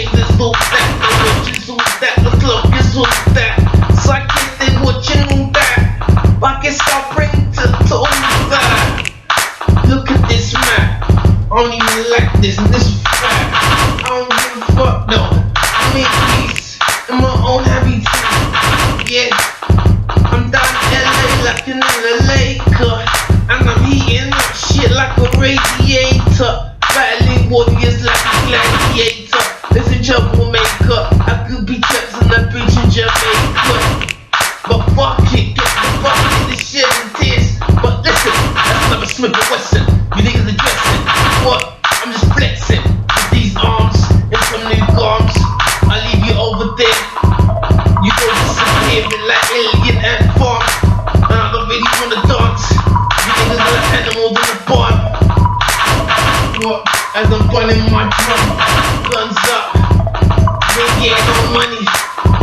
lasers, all that, the watches, all that, the club is all that. Psychic, they watching all that. Pockets start bring to all that. Look at this map. I don't even like this fact. I don't give a fuck, no. I'm in peace, in my own habitat. Yeah, I'm down in LA like an Laker, and I'm heating up shit like a radiator. Battling warriors like a gladiator. Listen, troublemaker, I could be trapped in that bitch in Jamaica. But fuck it, get the bucket, this shit is tears. But listen, that's another Smith & Wesson. You niggas addressing what? I'm just flexing with these arms and some new arms. I leave you over there. You go disappearing like alien ant farm. And I don't really wanna dance. You niggas are like animals in the barn. What? As I'm running my drum, guns up. Nigga ain't no money.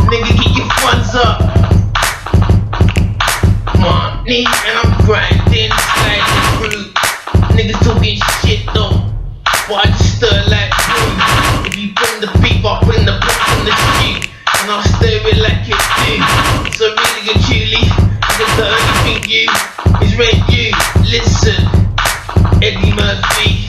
Nigga get your funds up. Money and I'm grinding, sliding through. Niggas talking shit though, but I just stir like glue. If you bring the beef, I'll bring the block in the street, and I'll stir it like it do. So really and truly, because the only thing you is rate you. Listen, Eddie Murphy.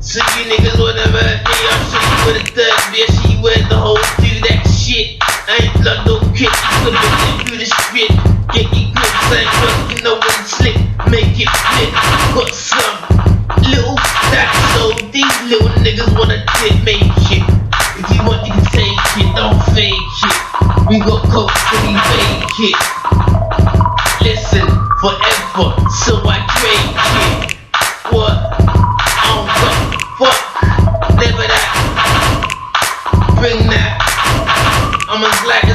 So you niggas wanna hurt me, I'll show you where the dirt be, I'll show you where the hoes do that shit. I ain't blood no kid, you could've been through the script. Get your grips, ain't work, you know when it's slick, make it flip. Got some little stacks, so these little niggas wanna dip, make it. If you want, you can take it, don't fake it. We got coke, so we fake it. Listen, forever, so I drink it. What? Fuck, never that. Bring that. I'm as black